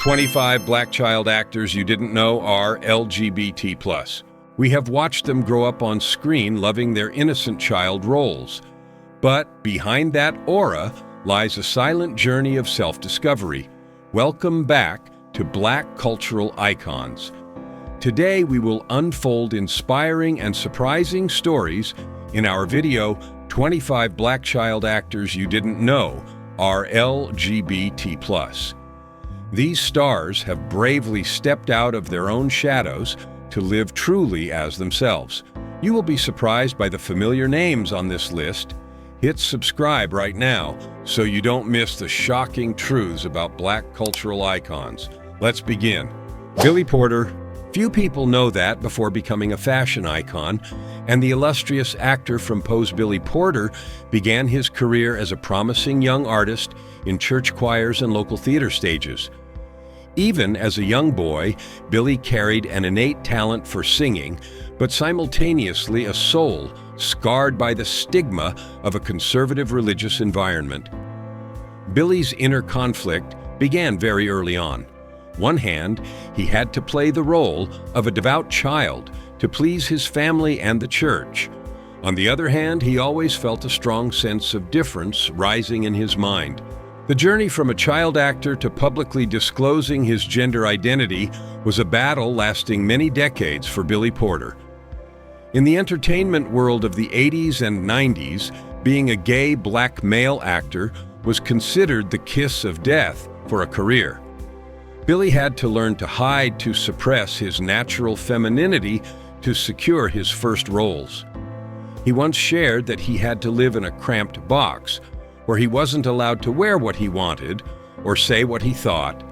25 black child actors you didn't know are LGBT+. We have watched them grow up on screen loving their innocent child roles. But behind that aura lies a silent journey of self-discovery. Welcome back to Black Cultural Icons. Today we will unfold inspiring and surprising stories in our video, 25 black child actors you didn't know are LGBT+. These stars have bravely stepped out of their own shadows to live truly as themselves. You will be surprised by the familiar names on this list. Hit subscribe right now so you don't miss the shocking truths about black cultural icons. Let's begin. Billy Porter. Few people know that before becoming a fashion icon, and the illustrious actor from Poe's Billy Porter began his career as a promising young artist in church choirs and local theater stages. Even as a young boy, Billy carried an innate talent for singing, but simultaneously a soul scarred by the stigma of a conservative religious environment. Billy's inner conflict began very early on. One hand, he had to play the role of a devout child to please his family and the church. On the other hand, he always felt a strong sense of difference rising in his mind. The journey from a child actor to publicly disclosing his gender identity was a battle lasting many decades for Billy Porter. In the entertainment world of the 80s and 90s, being a gay black male actor was considered the kiss of death for a career. Billy had to learn to hide to suppress his natural femininity to secure his first roles. He once shared that he had to live in a cramped box, where he wasn't allowed to wear what he wanted or say what he thought.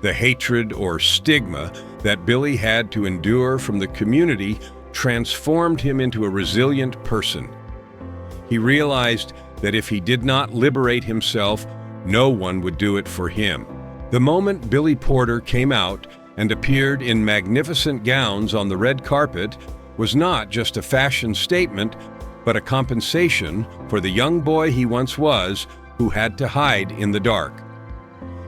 The hatred or stigma that Billy had to endure from the community transformed him into a resilient person. He realized that if he did not liberate himself, no one would do it for him. The moment Billy Porter came out and appeared in magnificent gowns on the red carpet was not just a fashion statement, but a compensation for the young boy he once was who had to hide in the dark.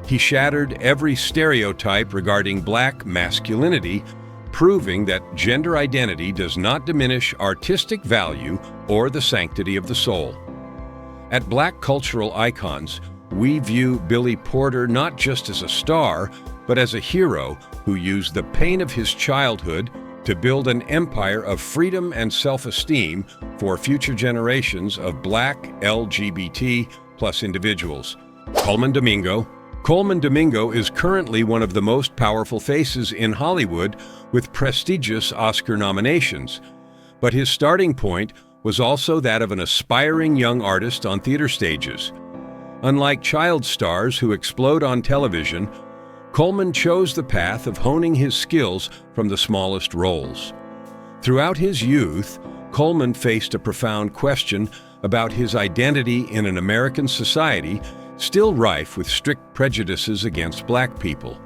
He shattered every stereotype regarding black masculinity, proving that gender identity does not diminish artistic value or the sanctity of the soul. At Black Cultural Icons, we view Billy Porter not just as a star, but as a hero who used the pain of his childhood to build an empire of freedom and self-esteem for future generations of black LGBT+ individuals. Colman Domingo. Colman Domingo is currently one of the most powerful faces in Hollywood with prestigious Oscar nominations. But his starting point was also that of an aspiring young artist on theater stages. Unlike child stars who explode on television, Colman chose the path of honing his skills from the smallest roles. Throughout his youth, Colman faced a profound question about his identity in an American society still rife with strict prejudices against black people.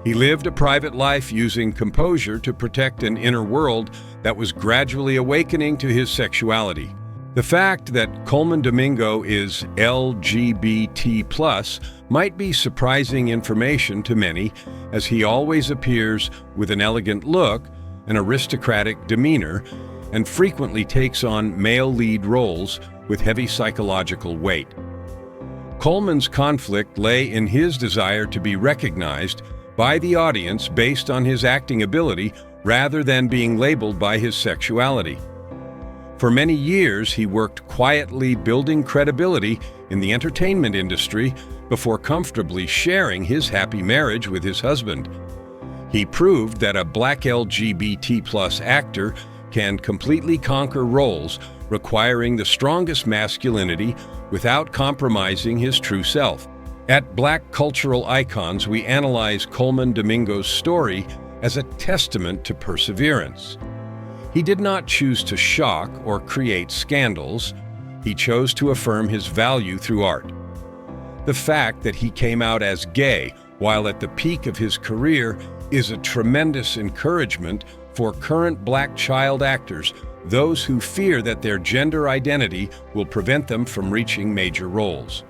He lived a private life using composure to protect an inner world that was gradually awakening to his sexuality. The fact that Colman Domingo is LGBT+ might be surprising information to many, as he always appears with an elegant look, an aristocratic demeanor, and frequently takes on male lead roles with heavy psychological weight. Colman's conflict lay in his desire to be recognized by the audience based on his acting ability rather than being labeled by his sexuality. For many years, he worked quietly building credibility in the entertainment industry before comfortably sharing his happy marriage with his husband. He proved that a black LGBT+ actor can completely conquer roles requiring the strongest masculinity without compromising his true self. At Black Cultural Icons, we analyze Colman Domingo's story as a testament to perseverance. He did not choose to shock or create scandals. He chose to affirm his value through art. The fact that he came out as gay while at the peak of his career is a tremendous encouragement for current black child actors, those who fear that their gender identity will prevent them from reaching major roles.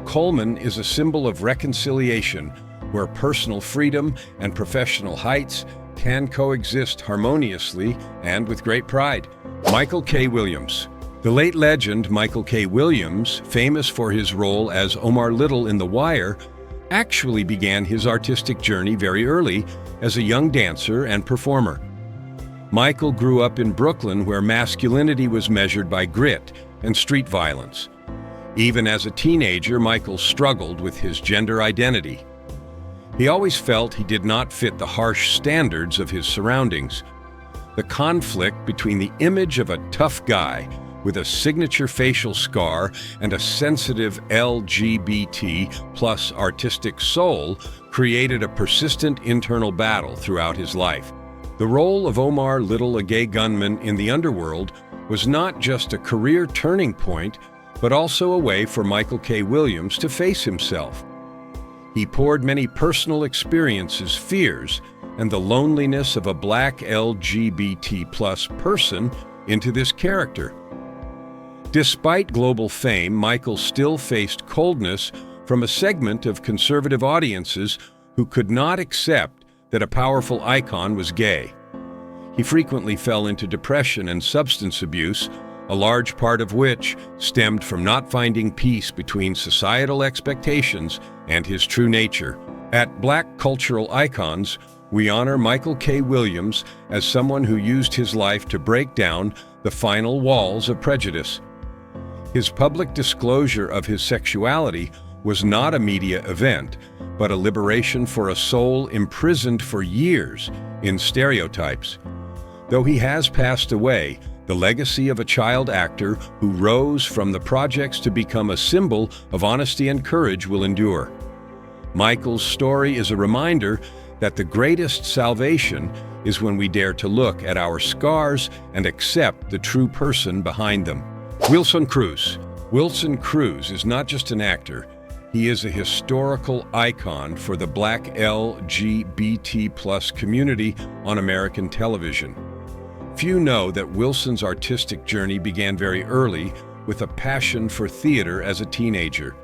Colman is a symbol of reconciliation, where personal freedom and professional heights can coexist harmoniously and with great pride. Michael K. Williams. The late legend Michael K. Williams, famous for his role as Omar Little in The Wire, actually began his artistic journey very early as a young dancer and performer. Michael grew up in Brooklyn, where masculinity was measured by grit and street violence. Even as a teenager, Michael struggled with his gender identity. He always felt he did not fit the harsh standards of his surroundings. The conflict between the image of a tough guy with a signature facial scar and a sensitive LGBT plus artistic soul created a persistent internal battle throughout his life. The role of Omar Little, a gay gunman in the underworld, was not just a career turning point, but also a way for Michael K. Williams to face himself. He poured many personal experiences, fears, and the loneliness of a black LGBT plus person into this character. Despite global fame, Michael still faced coldness from a segment of conservative audiences who could not accept that a powerful icon was gay. He frequently fell into depression and substance abuse, a large part of which stemmed from not finding peace between societal expectations and his true nature. At Black Cultural Icons, we honor Michael K. Williams as someone who used his life to break down the final walls of prejudice. His public disclosure of his sexuality was not a media event, but a liberation for a soul imprisoned for years in stereotypes. Though he has passed away, the legacy of a child actor who rose from the projects to become a symbol of honesty and courage will endure. Michael's story is a reminder that the greatest salvation is when we dare to look at our scars and accept the true person behind them. Wilson Cruz. Wilson Cruz is not just an actor. He is a historical icon for the Black LGBT plus community on American television. Few know that Wilson's artistic journey began very early with a passion for theater as a teenager.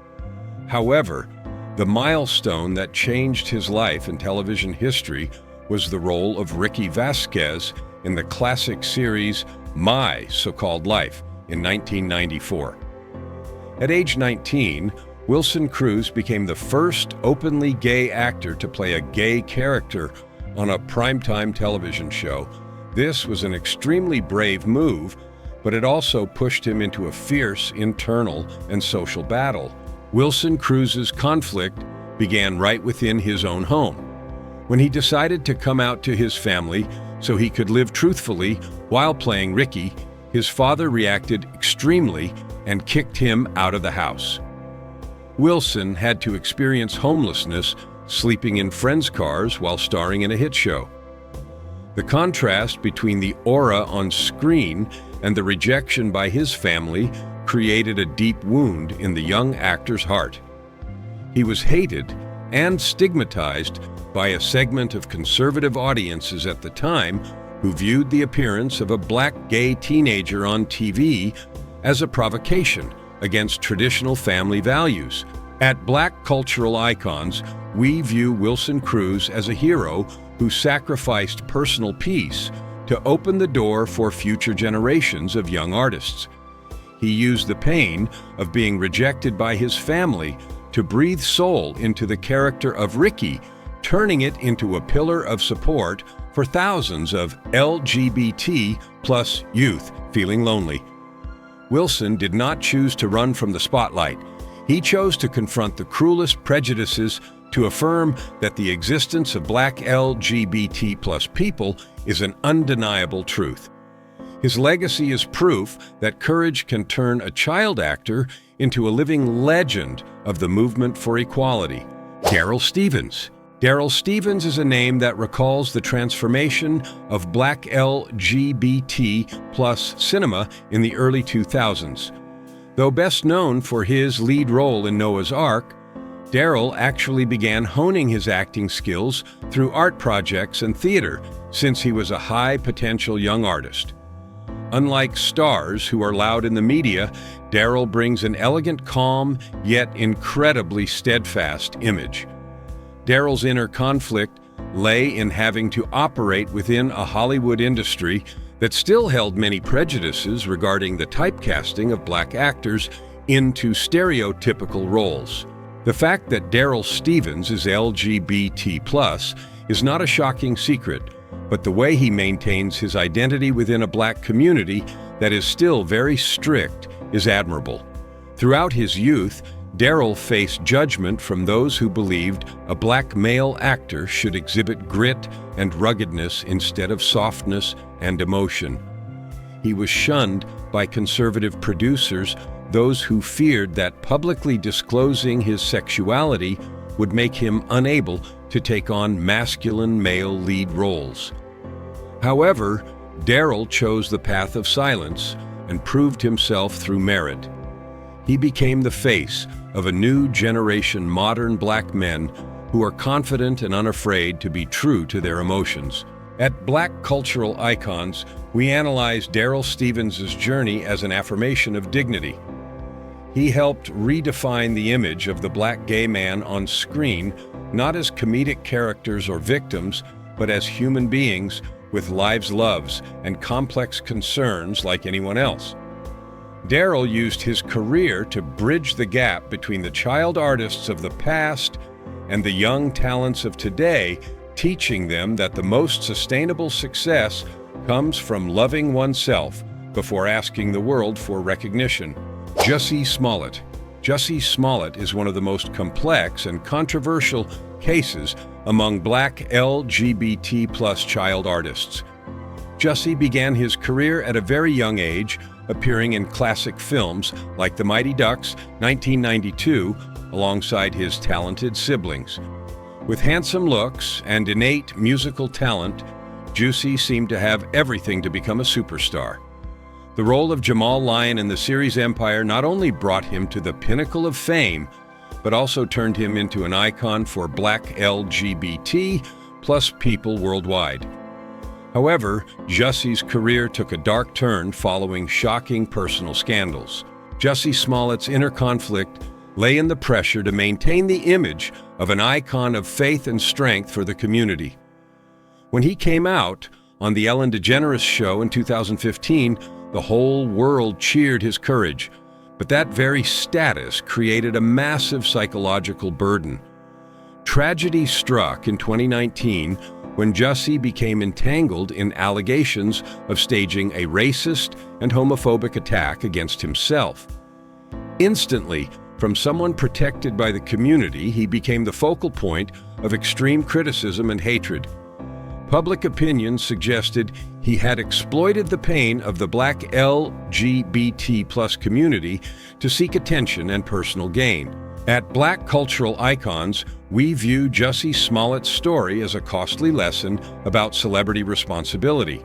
However, the milestone that changed his life in television history was the role of Ricky Vasquez in the classic series My So-Called Life in 1994. At age 19, Wilson Cruz became the first openly gay actor to play a gay character on a primetime television show. This was an extremely brave move, but it also pushed him into a fierce internal and social battle. Wilson Cruz's conflict began right within his own home. When he decided to come out to his family so he could live truthfully while playing Ricky, his father reacted extremely and kicked him out of the house. Wilson had to experience homelessness, sleeping in friends' cars while starring in a hit show. The contrast between the aura on screen and the rejection by his family created a deep wound in the young actor's heart. He was hated and stigmatized by a segment of conservative audiences at the time who viewed the appearance of a black gay teenager on TV as a provocation against traditional family values. At Black Cultural Icons, we view Wilson Cruz as a hero who sacrificed personal peace to open the door for future generations of young artists. He used the pain of being rejected by his family to breathe soul into the character of Ricky, turning it into a pillar of support for thousands of LGBT plus youth feeling lonely. Wilson did not choose to run from the spotlight. He chose to confront the cruelest prejudices to affirm that the existence of black LGBT plus people is an undeniable truth. His legacy is proof that courage can turn a child actor into a living legend of the movement for equality. Daryl Stevens. Daryl Stevens is a name that recalls the transformation of black LGBT plus cinema in the early 2000s. Though best known for his lead role in Noah's Ark, Daryl actually began honing his acting skills through art projects and theater since he was a high-potential young artist. Unlike stars who are loud in the media, Daryl brings an elegant, calm, yet incredibly steadfast image. Daryl's inner conflict lay in having to operate within a Hollywood industry that still held many prejudices regarding the typecasting of black actors into stereotypical roles. The fact that Daryl Stevens is LGBT+ is not a shocking secret, but the way he maintains his identity within a black community that is still very strict is admirable. Throughout his youth, Daryl faced judgment from those who believed a black male actor should exhibit grit and ruggedness instead of softness and emotion. He was shunned by conservative producers, those who feared that publicly disclosing his sexuality would make him unable to take on masculine male lead roles. However, Daryl chose the path of silence and proved himself through merit. He became the face of a new generation modern black men who are confident and unafraid to be true to their emotions. At Black Cultural Icons, we analyze Daryl Stevens' journey as an affirmation of dignity. He helped redefine the image of the black gay man on screen, not as comedic characters or victims, but as human beings with lives, loves, and complex concerns like anyone else. Daryl used his career to bridge the gap between the child artists of the past and the young talents of today, teaching them that the most sustainable success comes from loving oneself before asking the world for recognition. Jussie Smollett. Jussie Smollett is one of the most complex and controversial cases among black LGBT+ child artists. Jussie began his career at a very young age, appearing in classic films like The Mighty Ducks, 1992, alongside his talented siblings. With handsome looks and innate musical talent, Jussie seemed to have everything to become a superstar. The role of Jamal Lyon in the series Empire not only brought him to the pinnacle of fame, but also turned him into an icon for black LGBT+ people worldwide. However, Jussie's career took a dark turn following shocking personal scandals. Jussie Smollett's inner conflict lay in the pressure to maintain the image of an icon of faith and strength for the community. When he came out on The Ellen DeGeneres Show in 2015, the whole world cheered his courage, but that very status created a massive psychological burden. Tragedy struck in 2019 when Jussie became entangled in allegations of staging a racist and homophobic attack against himself. Instantly, from someone protected by the community, he became the focal point of extreme criticism and hatred. Public opinion suggested he had exploited the pain of the black LGBT+ community to seek attention and personal gain. At Black Cultural Icons, we view Jussie Smollett's story as a costly lesson about celebrity responsibility.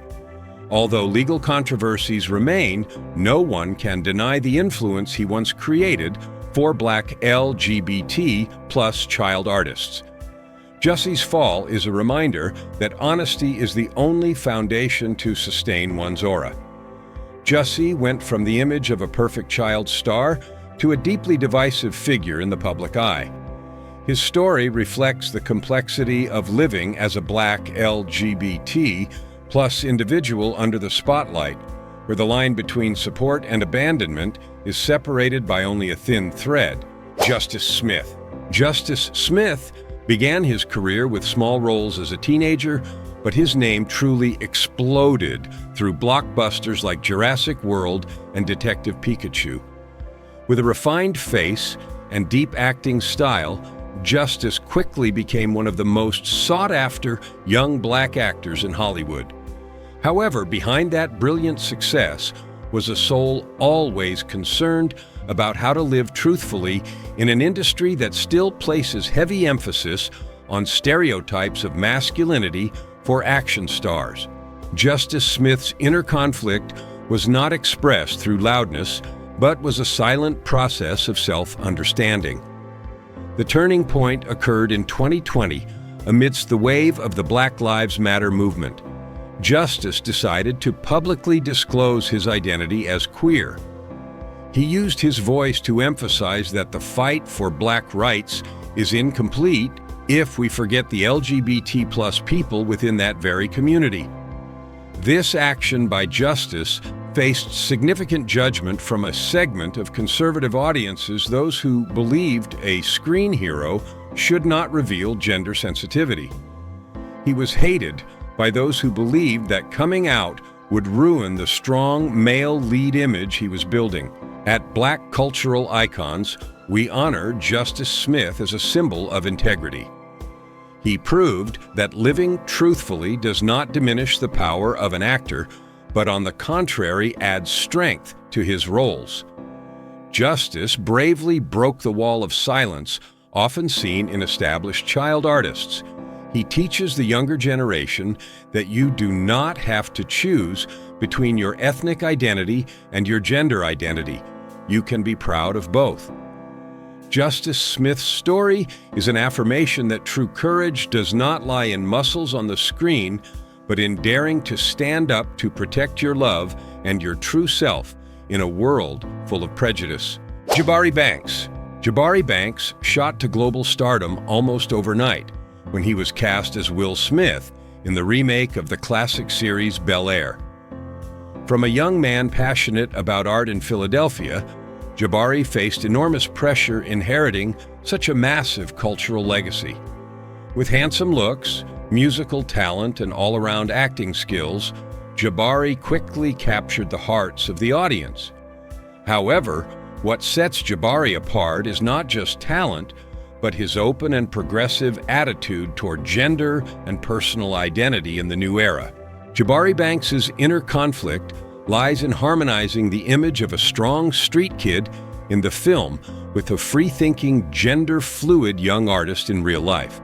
Although legal controversies remain, no one can deny the influence he once created for black LGBT+ child artists. Jussie's fall is a reminder that honesty is the only foundation to sustain one's aura. Jussie went from the image of a perfect child star to a deeply divisive figure in the public eye. His story reflects the complexity of living as a black LGBT+ individual under the spotlight, where the line between support and abandonment is separated by only a thin thread. Justice Smith. Justice Smith began his career with small roles as a teenager, but his name truly exploded through blockbusters like Jurassic World and Detective Pikachu. With a refined face and deep acting style, Justice quickly became one of the most sought-after young black actors in Hollywood. However, behind that brilliant success was a soul always concerned about how to live truthfully in an industry that still places heavy emphasis on stereotypes of masculinity for action stars. Justice Smith's inner conflict was not expressed through loudness, but was a silent process of self-understanding. The turning point occurred in 2020 amidst the wave of the Black Lives Matter movement. Justice decided to publicly disclose his identity as queer. He used his voice to emphasize that the fight for black rights is incomplete if we forget the LGBT plus people within that very community. This action by Justice faced significant judgment from a segment of conservative audiences, those who believed a screen hero should not reveal gender sensitivity. He was hated by those who believed that coming out would ruin the strong male lead image he was building. At Black Cultural Icons, we honor Justice Smith as a symbol of integrity. He proved that living truthfully does not diminish the power of an actor, but on the contrary adds strength to his roles. Justice bravely broke the wall of silence often seen in established child artists. He teaches the younger generation that you do not have to choose between your ethnic identity and your gender identity. You can be proud of both. Justice Smith's story is an affirmation that true courage does not lie in muscles on the screen, but in daring to stand up to protect your love and your true self in a world full of prejudice. Jabari Banks. Jabari Banks shot to global stardom almost overnight when he was cast as Will Smith in the remake of the classic series Bel-Air. From a young man passionate about art in Philadelphia, Jabari faced enormous pressure inheriting such a massive cultural legacy. With handsome looks, musical talent, and all-around acting skills, Jabari quickly captured the hearts of the audience. However, what sets Jabari apart is not just talent, but his open and progressive attitude toward gender and personal identity in the new era. Jabari Banks's inner conflict lies in harmonizing the image of a strong street kid in the film with a free-thinking, gender-fluid young artist in real life.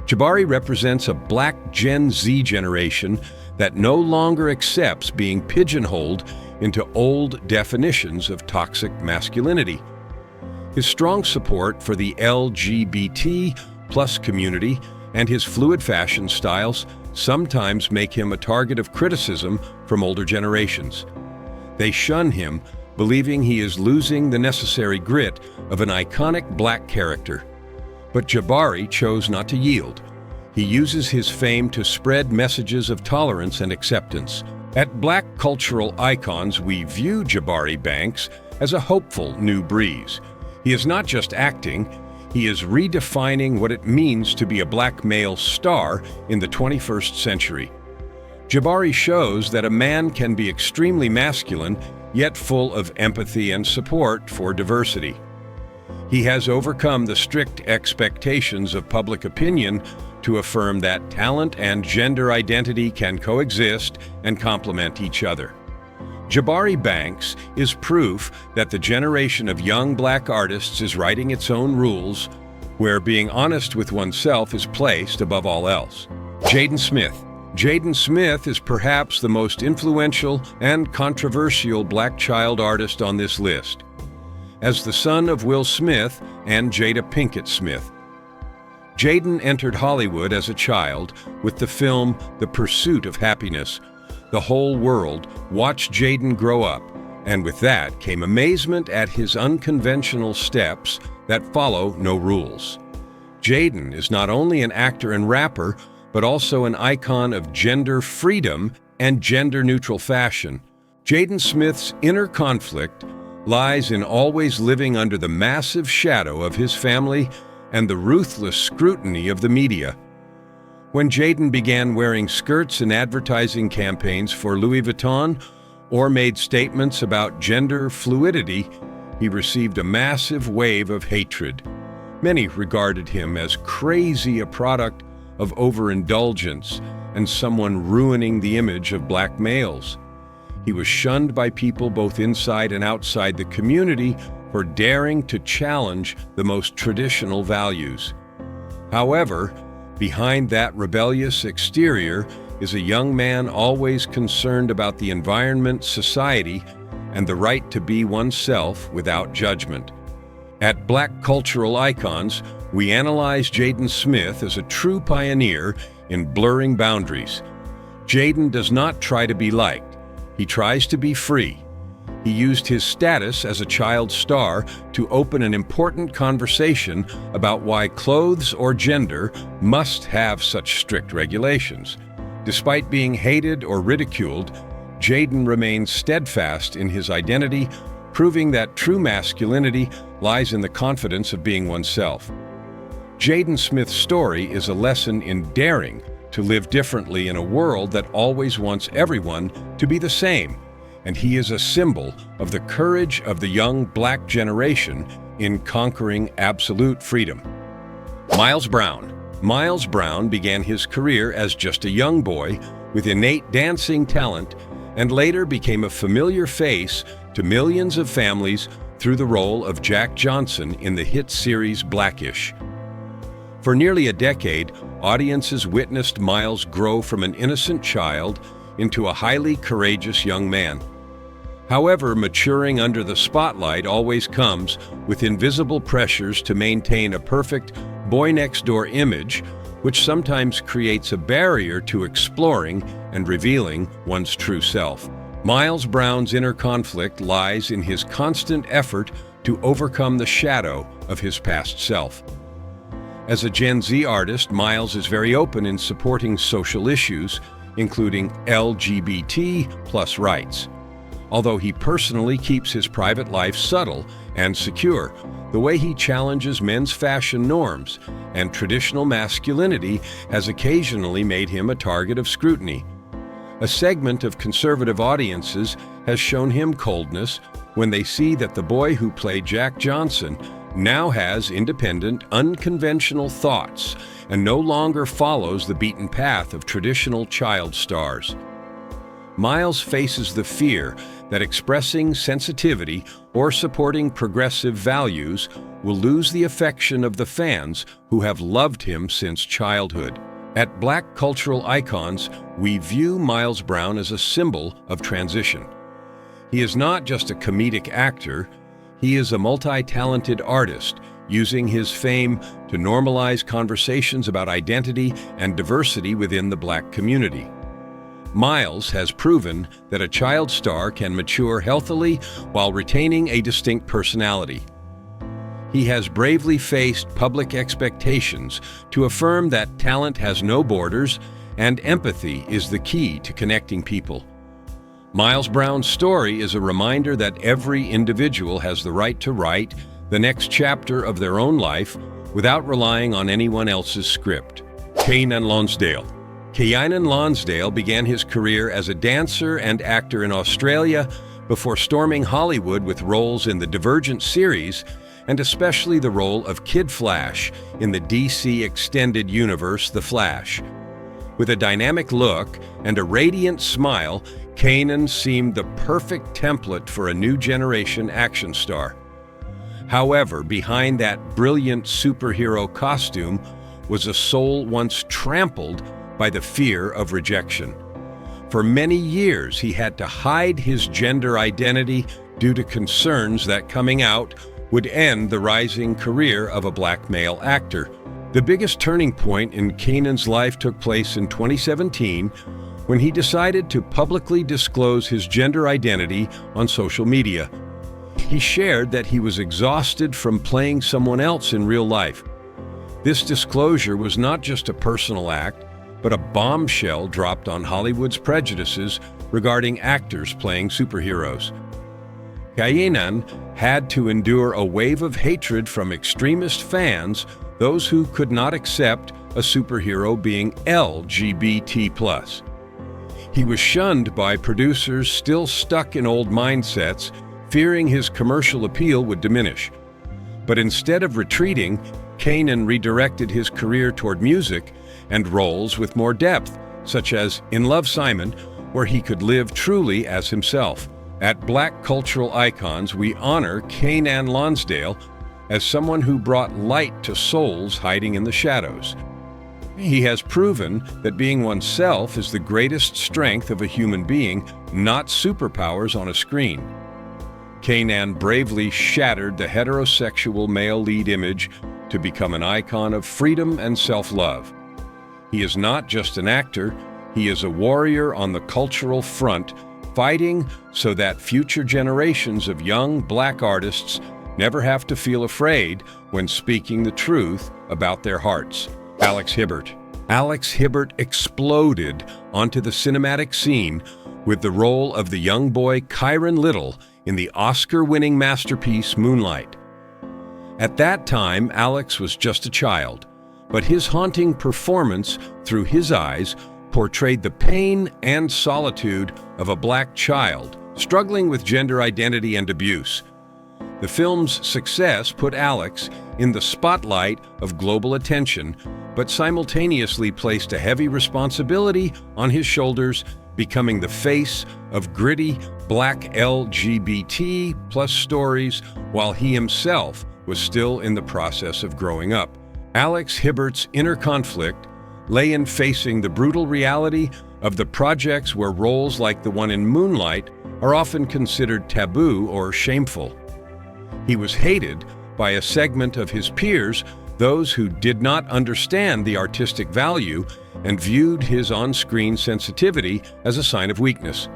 Jabari represents a Black Gen Z generation that no longer accepts being pigeonholed into old definitions of toxic masculinity. His strong support for the LGBT plus community and his fluid fashion styles sometimes make him a target of criticism from older generations. They shun him, believing he is losing the necessary grit of an iconic Black character. But Jabari chose not to yield. He uses his fame to spread messages of tolerance and acceptance. At Black Cultural Icons, we view Jabari Banks as a hopeful new breeze. He is not just acting, he is redefining what it means to be a Black male star in the 21st century. Jabari shows that a man can be extremely masculine, yet full of empathy and support for diversity. He has overcome the strict expectations of public opinion to affirm that talent and gender identity can coexist and complement each other. Jabari Banks is proof that the generation of young Black artists is writing its own rules, where being honest with oneself is placed above all else. Jaden Smith. Jaden Smith is perhaps the most influential and controversial Black child artist on this list. As the son of Will Smith and Jada Pinkett Smith, Jaden entered Hollywood as a child with the film The Pursuit of Happiness. The whole world watched Jaden grow up, and with that came amazement at his unconventional steps that follow no rules. Jaden is not only an actor and rapper, but also an icon of gender freedom and gender-neutral fashion. Jaden Smith's inner conflict lies in always living under the massive shadow of his family and the ruthless scrutiny of the media. When Jaden began wearing skirts in advertising campaigns for Louis Vuitton or made statements about gender fluidity, he received a massive wave of hatred. Many regarded him as crazy, a product of overindulgence, and someone ruining the image of Black males. He was shunned by people both inside and outside the community for daring to challenge the most traditional values. However, behind that rebellious exterior is a young man always concerned about the environment, society, and the right to be oneself without judgment. At Black Cultural Icons, we analyze Jaden Smith as a true pioneer in blurring boundaries. Jaden does not try to be liked. He tries to be free. he used his status as a child star to open an important conversation about why clothes or gender must have such strict regulations. Despite being hated or ridiculed, Jaden remains steadfast in his identity, proving that true masculinity lies in the confidence of being oneself. Jaden Smith's story is a lesson in daring to live differently in a world that always wants everyone to be the same, and he is a symbol of the courage of the young Black generation in conquering absolute freedom. Miles Brown. Miles Brown began his career as just a young boy with innate dancing talent and later became a familiar face to millions of families through the role of Jack Johnson in the hit series Blackish. For nearly a decade, audiences witnessed Miles grow from an innocent child into a highly courageous young man. However, maturing under the spotlight always comes with invisible pressures to maintain a perfect boy-next-door image, which sometimes creates a barrier to exploring and revealing one's true self. Miles Brown's inner conflict lies in his constant effort to overcome the shadow of his past self. As a Gen Z artist, Miles is very open in supporting social issues, including LGBT+ rights. Although he personally keeps his private life subtle and secure, the way he challenges men's fashion norms and traditional masculinity has occasionally made him a target of scrutiny. A segment of conservative audiences has shown him coldness when they see that the boy who played Jack Johnson now has independent, unconventional thoughts and no longer follows the beaten path of traditional child stars. Miles faces the fear that expressing sensitivity or supporting progressive values will lose the affection of the fans who have loved him since childhood. At Black Cultural Icons, we view Miles Brown as a symbol of transition. He is not just a comedic actor, he is a multi-talented artist, using his fame to normalize conversations about identity and diversity within the Black community. Miles has proven that a child star can mature healthily while retaining a distinct personality. He has bravely faced public expectations to affirm that talent has no borders and empathy is the key to connecting people. Miles Brown's story is a reminder that every individual has the right to write the next chapter of their own life without relying on anyone else's script. Keenan Lonsdale. Keenan Lonsdale began his career as a dancer and actor in Australia before storming Hollywood with roles in the Divergent series and especially the role of Kid Flash in the DC extended universe The Flash. With a dynamic look and a radiant smile, Keenan seemed the perfect template for a new generation action star. However, behind that brilliant superhero costume was a soul once trampled by the fear of rejection. For many years, he had to hide his gender identity due to concerns that coming out would end the rising career of a Black male actor. The biggest turning point in Keenan's life took place in 2017 when he decided to publicly disclose his gender identity on social media. He shared that he was exhausted from playing someone else in real life. This disclosure was not just a personal act, but a bombshell dropped on Hollywood's prejudices regarding actors playing superheroes. Keenan had to endure a wave of hatred from extremist fans, those who could not accept a superhero being LGBT+. He was shunned by producers still stuck in old mindsets, fearing his commercial appeal would diminish. But instead of retreating, Keenan redirected his career toward music and roles with more depth, such as in Love, Simon, where he could live truly as himself. At Black Cultural Icons, we honor Keenan Lonsdale as someone who brought light to souls hiding in the shadows. He has proven that being oneself is the greatest strength of a human being, not superpowers on a screen. Keenan bravely shattered the heterosexual male lead image to become an icon of freedom and self-love. He is not just an actor, he is a warrior on the cultural front, fighting so that future generations of young Black artists never have to feel afraid when speaking the truth about their hearts. Alex Hibbert. Alex Hibbert exploded onto the cinematic scene with the role of the young boy Kyron Little in the Oscar-winning masterpiece Moonlight. At that time, Alex was just a child, but his haunting performance through his eyes portrayed the pain and solitude of a Black child struggling with gender identity and abuse. The film's success put Alex in the spotlight of global attention, but simultaneously placed a heavy responsibility on his shoulders, becoming the face of gritty Black LGBT plus stories while he himself was still in the process of growing up. Alex Hibbert's inner conflict lay in facing the brutal reality of the projects where roles like the one in Moonlight are often considered taboo or shameful. He was hated by a segment of his peers, those who did not understand the artistic value and viewed his on-screen sensitivity as a sign of weakness.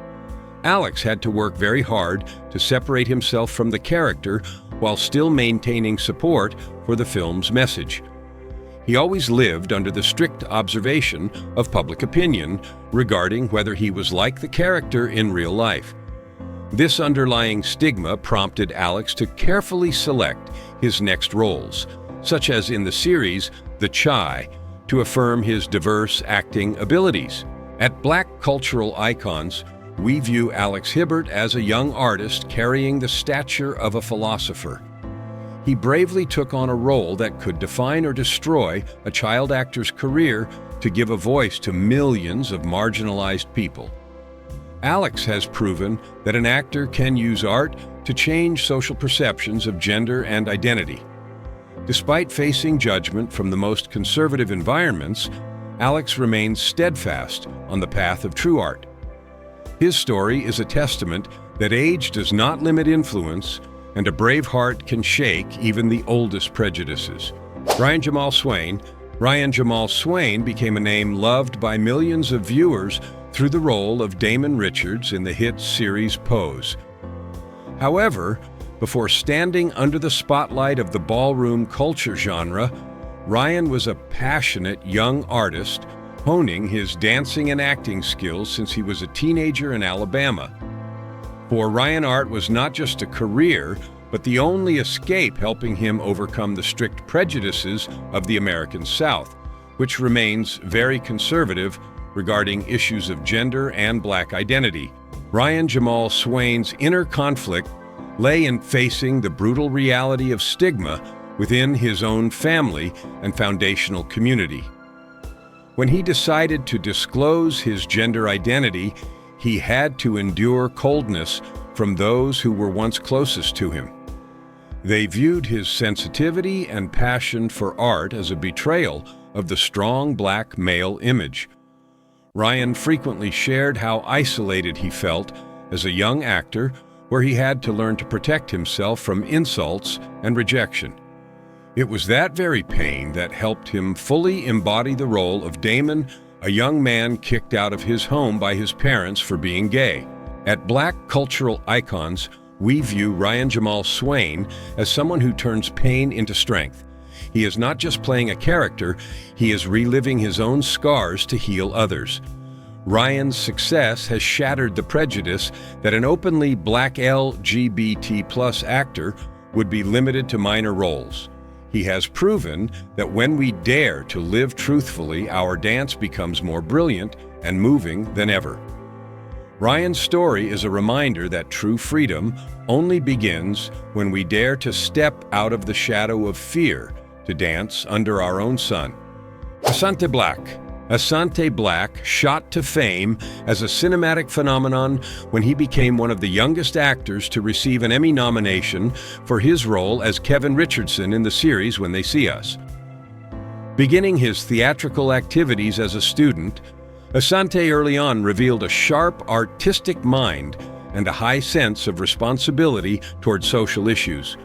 Alex had to work very hard to separate himself from the character while still maintaining support for the film's message. He always lived under the strict observation of public opinion regarding whether he was like the character in real life. This underlying stigma prompted Alex to carefully select his next roles, such as in the series The Chi, to affirm his diverse acting abilities. At Black cultural icons, we view Alex Hibbert as a young artist carrying the stature of a philosopher. He bravely took on a role that could define or destroy a child actor's career to give a voice to millions of marginalized people. Alex has proven that an actor can use art to change social perceptions of gender and identity. Despite facing judgment from the most conservative environments, Alex remains steadfast on the path of true art. His story is a testament that age does not limit influence, and a brave heart can shake even the oldest prejudices. Ryan Jamal Swain became a name loved by millions of viewers through the role of Damon Richards in the hit series Pose. However, before standing under the spotlight of the ballroom culture genre, Ryan was a passionate young artist, honing his dancing and acting skills since he was a teenager in Alabama. For Ryan, art was not just a career, but the only escape helping him overcome the strict prejudices of the American South, which remains very conservative regarding issues of gender and Black identity. Ryan Jamal Swain's inner conflict lay in facing the brutal reality of stigma within his own family and foundational community. When he decided to disclose his gender identity, he had to endure coldness from those who were once closest to him. They viewed his sensitivity and passion for art as a betrayal of the strong Black male image. Ryan frequently shared how isolated he felt as a young actor, where he had to learn to protect himself from insults and rejection. It was that very pain that helped him fully embody the role of Damon, a young man kicked out of his home by his parents for being gay. At Black cultural icons, we view Ryan Jamal Swain as someone who turns pain into strength. He is not just playing a character, he is reliving his own scars to heal others. Ryan's success has shattered the prejudice that an openly Black LGBT+ actor would be limited to minor roles. He has proven that when we dare to live truthfully, our dance becomes more brilliant and moving than ever. Ryan's story is a reminder that true freedom only begins when we dare to step out of the shadow of fear to dance under our own sun. Asante Black. Asante Black shot to fame as a cinematic phenomenon when he became one of the youngest actors to receive an Emmy nomination for his role as Kevin Richardson in the series When They See Us. Beginning his theatrical activities as a student, Asante early on revealed a sharp artistic mind and a high sense of responsibility toward social issues.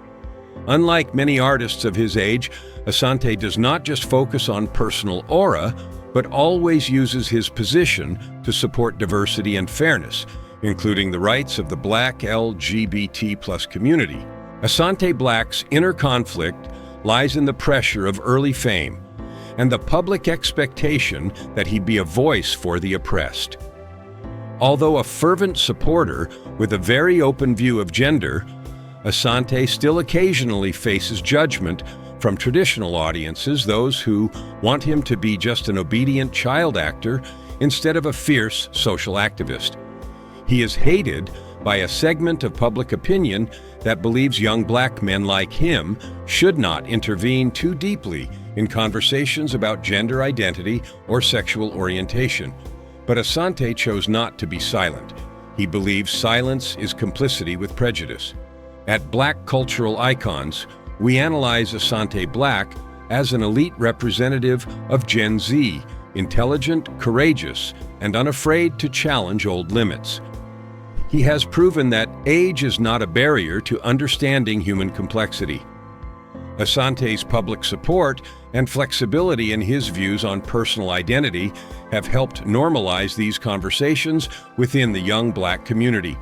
Unlike many artists of his age, Asante does not just focus on personal aura, but always uses his position to support diversity and fairness, including the rights of the Black LGBT+ community. Asante Black's inner conflict lies in the pressure of early fame and the public expectation that he be a voice for the oppressed. Although a fervent supporter with a very open view of gender, Asante still occasionally faces judgment from traditional audiences, those who want him to be just an obedient child actor instead of a fierce social activist. He is hated by a segment of public opinion that believes young black men like him should not intervene too deeply in conversations about gender identity or sexual orientation. But Asante chose not to be silent. He believes silence is complicity with prejudice. At Black Cultural Icons, we analyze Asante Black as an elite representative of Gen Z, intelligent, courageous, and unafraid to challenge old limits. He has proven that age is not a barrier to understanding human complexity. Asante's public support and flexibility in his views on personal identity have helped normalize these conversations within the young black community.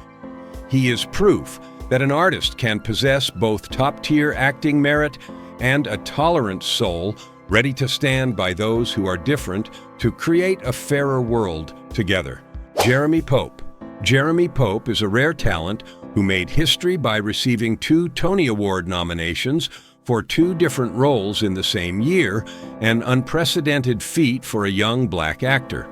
He is proof that an artist can possess both top-tier acting merit and a tolerant soul ready to stand by those who are different to create a fairer world together. Jeremy Pope. Jeremy Pope is a rare talent who made history by receiving 2 Tony Award nominations for 2 different roles in the same year, an unprecedented feat for a young black actor.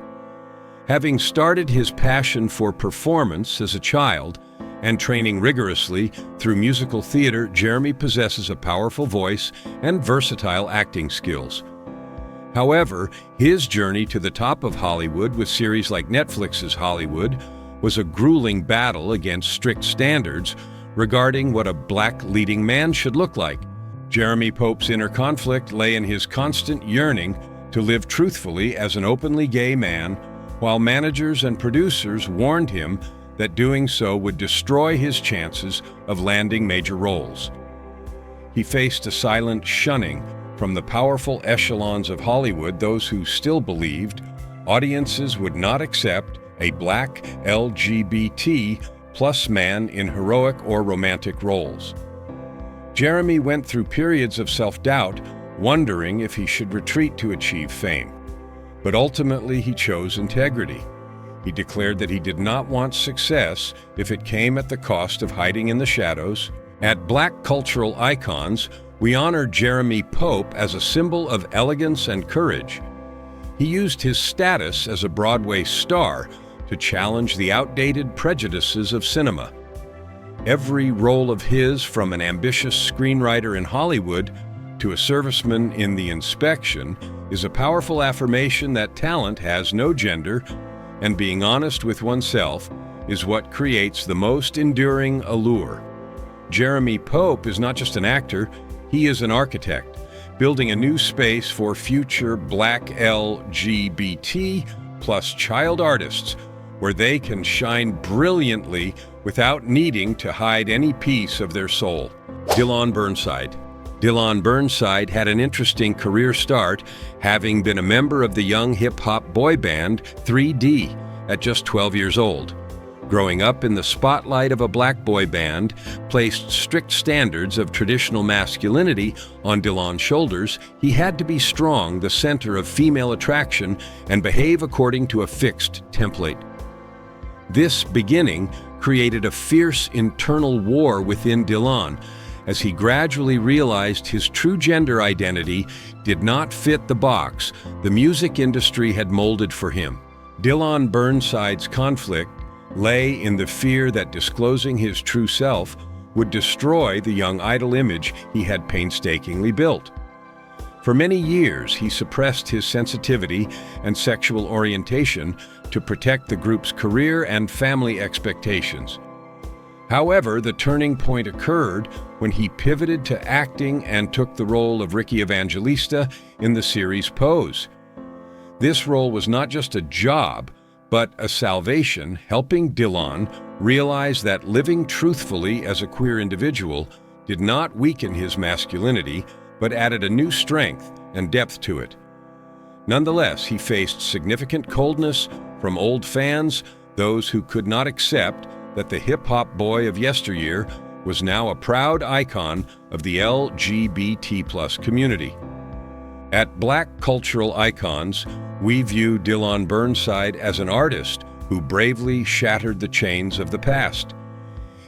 Having started his passion for performance as a child and training rigorously through musical theater, Jeremy possesses a powerful voice and versatile acting skills. However, his journey to the top of Hollywood with series like Netflix's Hollywood was a grueling battle against strict standards regarding what a black leading man should look like. Jeremy Pope's inner conflict lay in his constant yearning to live truthfully as an openly gay man, while managers and producers warned him that doing so would destroy his chances of landing major roles. He faced a silent shunning from the powerful echelons of Hollywood, those who still believed audiences would not accept a black LGBT+ man in heroic or romantic roles. Jeremy went through periods of self-doubt, wondering if he should retreat to achieve fame. But ultimately he chose integrity. He declared that he did not want success if it came at the cost of hiding in the shadows. At Black Cultural Icons, we honor Jeremy Pope as a symbol of elegance and courage. He used his status as a Broadway star to challenge the outdated prejudices of cinema. Every role of his, from an ambitious screenwriter in Hollywood to a serviceman in The Inspection, is a powerful affirmation that talent has no gender, and being honest with oneself is what creates the most enduring allure. Jeremy Pope is not just an actor, he is an architect, building a new space for future Black LGBT+ child artists, where they can shine brilliantly without needing to hide any piece of their soul. Dillon Burnside. Dillon Burnside had an interesting career start, having been a member of the young hip-hop boy band 3D at just 12 years old. Growing up in the spotlight of a black boy band placed strict standards of traditional masculinity on Dillon's shoulders. He had to be strong, the center of female attraction, and behave according to a fixed template. This beginning created a fierce internal war within Dillon, as he gradually realized his true gender identity did not fit the box the music industry had molded for him. Dillon Burnside's conflict lay in the fear that disclosing his true self would destroy the young idol image he had painstakingly built. For many years, he suppressed his sensitivity and sexual orientation to protect the group's career and family expectations. However, the turning point occurred when he pivoted to acting and took the role of Ricky Evangelista in the series Pose. This role was not just a job, but a salvation, helping Dillon realize that living truthfully as a queer individual did not weaken his masculinity, but added a new strength and depth to it. Nonetheless, he faced significant coldness from old fans, those who could not accept that the hip-hop boy of yesteryear was now a proud icon of the LGBT+ community. At Black Cultural Icons, we view Dillon Burnside as an artist who bravely shattered the chains of the past.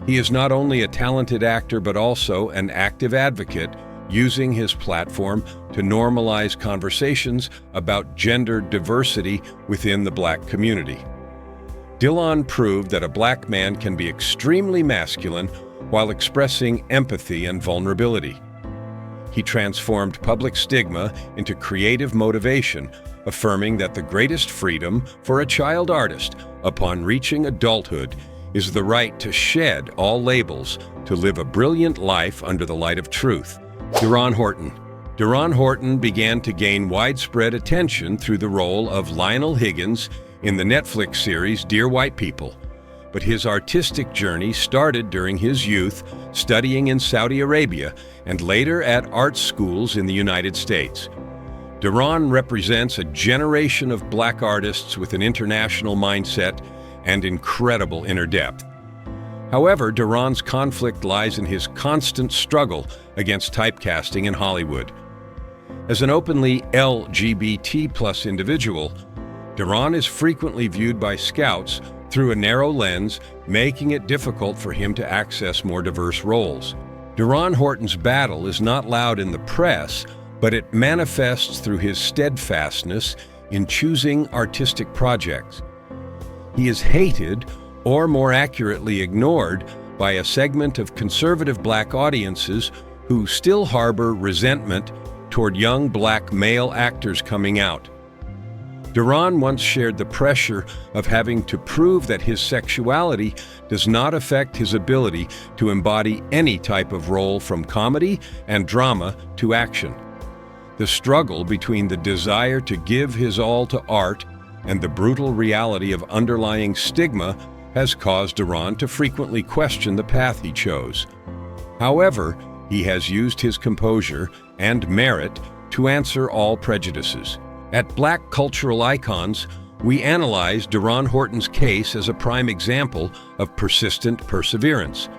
He is not only a talented actor but also an active advocate, using his platform to normalize conversations about gender diversity within the Black community. Dillon proved that a Black man can be extremely masculine while expressing empathy and vulnerability. He transformed public stigma into creative motivation, affirming that the greatest freedom for a child artist upon reaching adulthood is the right to shed all labels, to live a brilliant life under the light of truth. Deron Horton. Deron Horton began to gain widespread attention through the role of Lionel Higgins in the Netflix series Dear White People. But his artistic journey started during his youth, studying in Saudi Arabia and later at art schools in the United States. Deron represents a generation of Black artists with an international mindset and incredible inner depth. However, Deron's conflict lies in his constant struggle against typecasting in Hollywood. As an openly LGBT+ individual, Deron is frequently viewed by scouts through a narrow lens, making it difficult for him to access more diverse roles. Deron Horton's battle is not loud in the press, but it manifests through his steadfastness in choosing artistic projects. He is hated, or more accurately ignored, by a segment of conservative Black audiences who still harbor resentment toward young Black male actors coming out. Deron once shared the pressure of having to prove that his sexuality does not affect his ability to embody any type of role, from comedy and drama to action. The struggle between the desire to give his all to art and the brutal reality of underlying stigma has caused Deron to frequently question the path he chose. However, he has used his composure and merit to answer all prejudices. At Black Cultural Icons, we analyze Deron Horton's case as a prime example of persistent perseverance.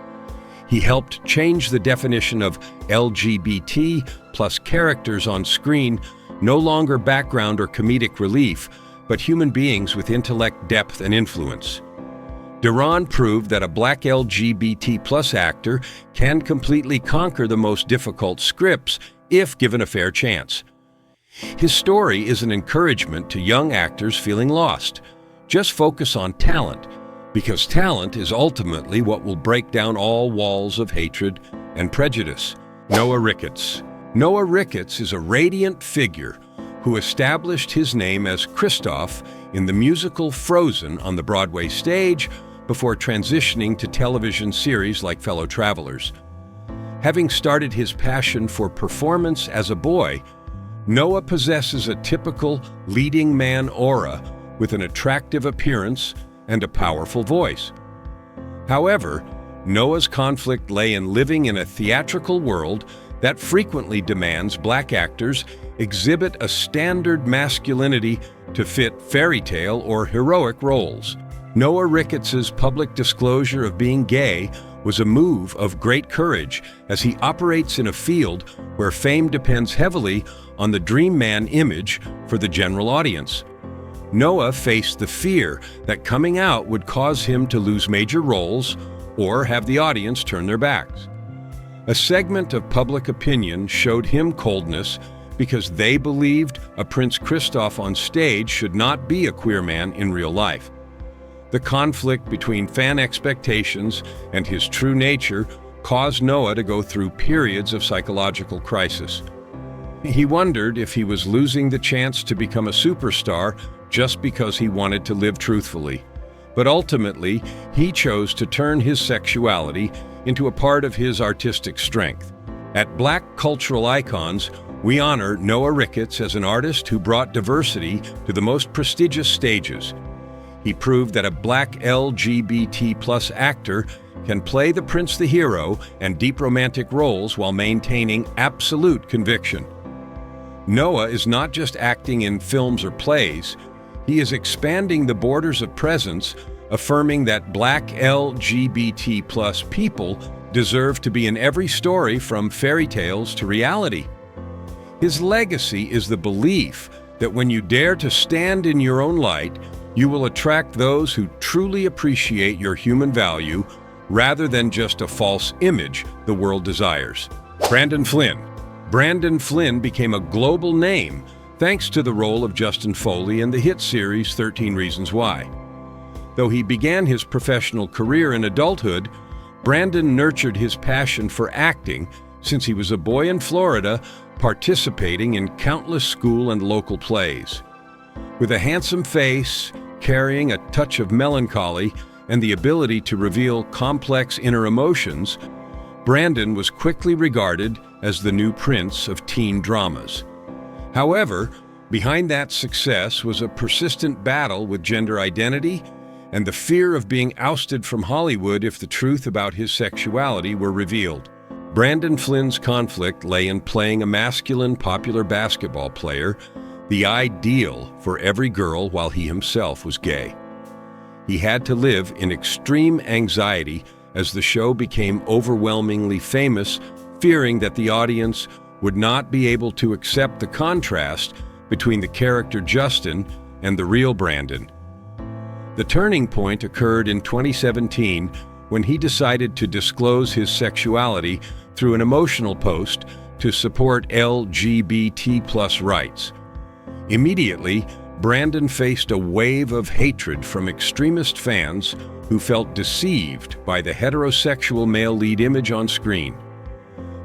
He helped change the definition of LGBT+ characters on screen, no longer background or comedic relief, but human beings with intellect, depth, and influence. Deron proved that a Black LGBT+ actor can completely conquer the most difficult scripts if given a fair chance. His story is an encouragement to young actors feeling lost. Just focus on talent, because talent is ultimately what will break down all walls of hatred and prejudice. Noah Ricketts. Noah Ricketts is a radiant figure who established his name as Kristoff in the musical Frozen on the Broadway stage before transitioning to television series like Fellow Travelers. Having started his passion for performance as a boy, Noah possesses a typical leading man aura with an attractive appearance and a powerful voice. However, Noah's conflict lay in living in a theatrical world that frequently demands Black actors exhibit a standard masculinity to fit fairy tale or heroic roles. Noah Ricketts' public disclosure of being gay was a move of great courage, as he operates in a field where fame depends heavily on the dream man image for the general audience. Noah faced the fear that coming out would cause him to lose major roles or have the audience turn their backs. A segment of public opinion showed him coldness because they believed a Prince Kristoff on stage should not be a queer man in real life. The conflict between fan expectations and his true nature caused Noah to go through periods of psychological crisis. He wondered if he was losing the chance to become a superstar just because he wanted to live truthfully. But ultimately, he chose to turn his sexuality into a part of his artistic strength. At Black Cultural Icons, we honor Noah Ricketts as an artist who brought diversity to the most prestigious stages. He proved that a Black LGBT+ actor can play the prince, the hero, and deep romantic roles while maintaining absolute conviction. Noah is not just acting in films or plays, he is expanding the borders of presence affirming that Black LGBT plus people deserve to be in every story from fairy tales to reality. His legacy is the belief that when you dare to stand in your own light, you will attract those who truly appreciate your human value rather than just a false image the world desires. Brandon Flynn. Brandon Flynn became a global name thanks to the role of Justin Foley in the hit series 13 Reasons Why. Though he began his professional career in adulthood, Brandon nurtured his passion for acting since he was a boy in Florida, participating in countless school and local plays. With a handsome face, carrying a touch of melancholy, and the ability to reveal complex inner emotions, Brandon was quickly regarded as the new prince of teen dramas. However, behind that success was a persistent battle with gender identity and the fear of being ousted from Hollywood if the truth about his sexuality were revealed. Brandon Flynn's conflict lay in playing a masculine popular basketball player, the ideal for every girl, while he himself was gay. He had to live in extreme anxiety as the show became overwhelmingly famous, fearing that the audience would not be able to accept the contrast between the character Justin and the real Brandon. The turning point occurred in 2017 when he decided to disclose his sexuality through an emotional post to support LGBT+ rights. Immediately, Brandon faced a wave of hatred from extremist fans who felt deceived by the heterosexual male lead image on screen.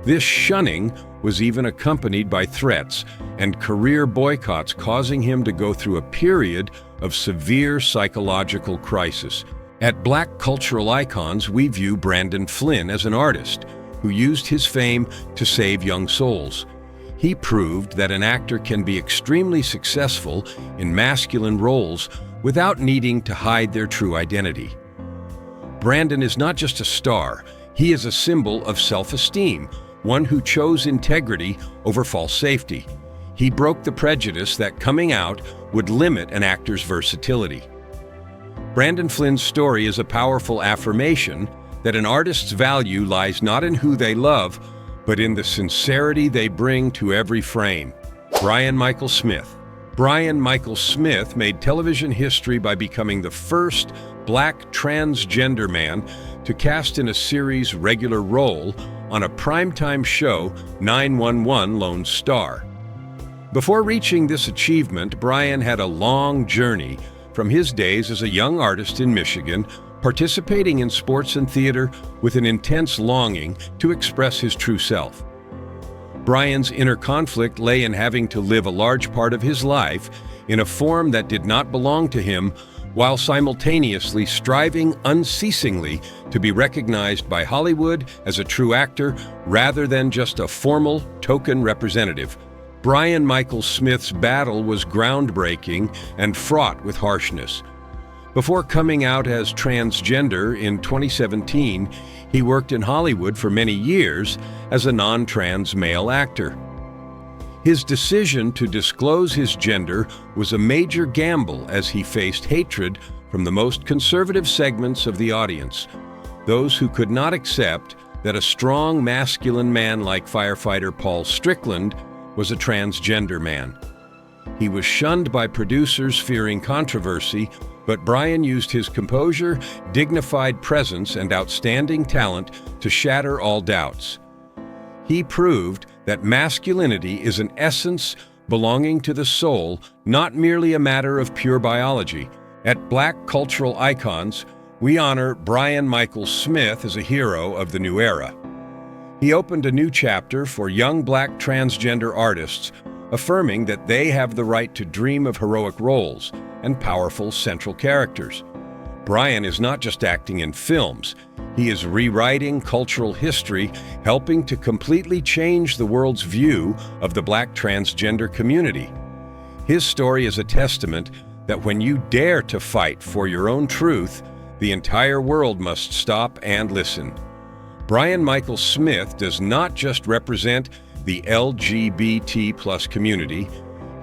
This shunning was even accompanied by threats and career boycotts, causing him to go through a period of severe psychological crisis. At Black Cultural Icons, we view Brandon Flynn as an artist who used his fame to save young souls. He proved that an actor can be extremely successful in masculine roles without needing to hide their true identity. Brandon is not just a star, he is a symbol of self-esteem, one who chose integrity over false safety. He broke the prejudice that coming out would limit an actor's versatility. Brandon Flynn's story is a powerful affirmation that an artist's value lies not in who they love, but in the sincerity they bring to every frame. Brian Michael Smith. Brian Michael Smith made television history by becoming the first Black transgender man to cast in a series regular role on a primetime show, 911 Lone Star. Before reaching this achievement, Brian had a long journey from his days as a young artist in Michigan, participating in sports and theater with an intense longing to express his true self. Brian's inner conflict lay in having to live a large part of his life in a form that did not belong to him, while simultaneously striving unceasingly to be recognized by Hollywood as a true actor rather than just a formal token representative. Brian Michael Smith's battle was groundbreaking and fraught with harshness. Before coming out as transgender in 2017, he worked in Hollywood for many years as a non-trans male actor. His decision to disclose his gender was a major gamble as he faced hatred from the most conservative segments of the audience, those who could not accept that a strong masculine man like firefighter Paul Strickland was a transgender man. He was shunned by producers fearing controversy, but Brian used his composure, dignified presence, and outstanding talent to shatter all doubts. He proved that masculinity is an essence belonging to the soul, not merely a matter of pure biology. At Black Cultural Icons, we honor Brian Michael Smith as a hero of the new era. He opened a new chapter for young Black transgender artists, affirming that they have the right to dream of heroic roles and powerful central characters. Brian is not just acting in films, he is rewriting cultural history, helping to completely change the world's view of the Black transgender community. His story is a testament that when you dare to fight for your own truth, the entire world must stop and listen. Brian Michael Smith does not just represent the LGBT+ community,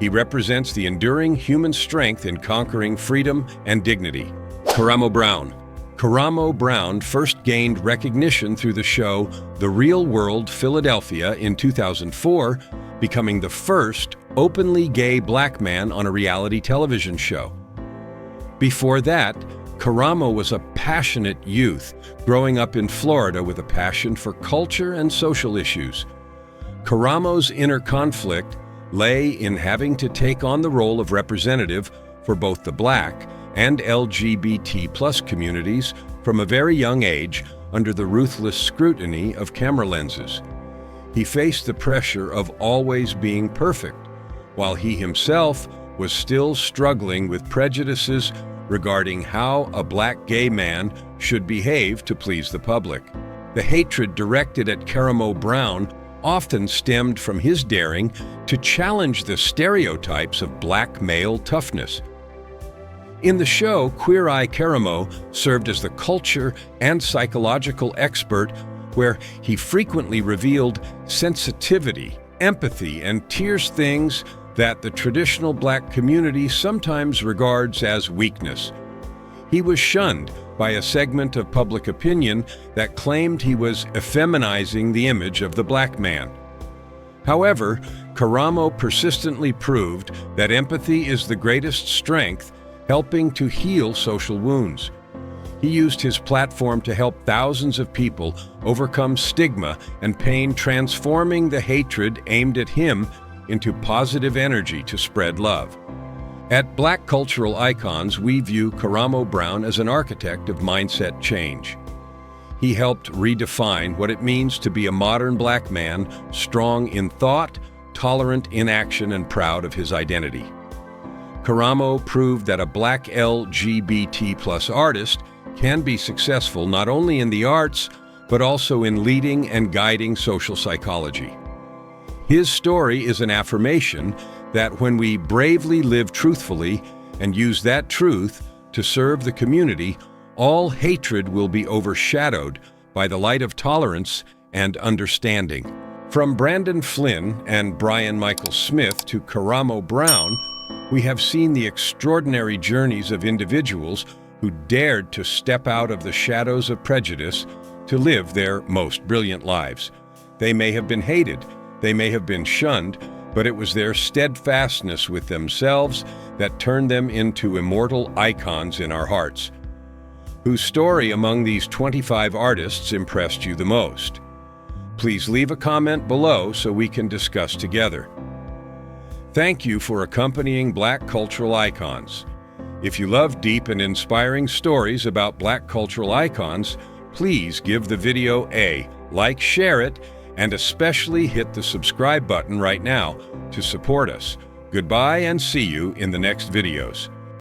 he represents the enduring human strength in conquering freedom and dignity. Karamo Brown. Karamo Brown first gained recognition through the show The Real World Philadelphia in 2004, becoming the first openly gay black man on a reality television show. Before that, Karamo was a passionate youth, growing up in Florida with a passion for culture and social issues. Karamo's inner conflict lay in having to take on the role of representative for both the Black and LGBT+ communities from a very young age under the ruthless scrutiny of camera lenses. He faced the pressure of always being perfect, while he himself was still struggling with prejudices regarding how a black gay man should behave to please the public. The hatred directed at Karamo Brown often stemmed from his daring to challenge the stereotypes of black male toughness. In the show, Queer Eye Karamo served as the culture and psychological expert, where he frequently revealed sensitivity, empathy, and tears, things that the traditional black community sometimes regards as weakness. He was shunned by a segment of public opinion that claimed he was effeminizing the image of the black man. However, Karamo persistently proved that empathy is the greatest strength, helping to heal social wounds. He used his platform to help thousands of people overcome stigma and pain, transforming the hatred aimed at him into positive energy to spread love. At Black Cultural Icons, we view Karamo Brown as an architect of mindset change. He helped redefine what it means to be a modern black man, strong in thought, tolerant in action, and proud of his identity. Karamo proved that a black LGBT+ artist can be successful not only in the arts, but also in leading and guiding social psychology. His story is an affirmation that when we bravely live truthfully and use that truth to serve the community, all hatred will be overshadowed by the light of tolerance and understanding. From Brandon Flynn and Brian Michael Smith to Karamo Brown, we have seen the extraordinary journeys of individuals who dared to step out of the shadows of prejudice to live their most brilliant lives. They may have been hated, they may have been shunned, but it was their steadfastness with themselves that turned them into immortal icons in our hearts. Whose story among these 25 artists impressed you the most? Please leave a comment below so we can discuss together. Thank you for accompanying Black Cultural Icons. If you love deep and inspiring stories about Black cultural icons, please give the video a like, share it, and especially hit the subscribe button right now to support us. Goodbye and see you in the next videos.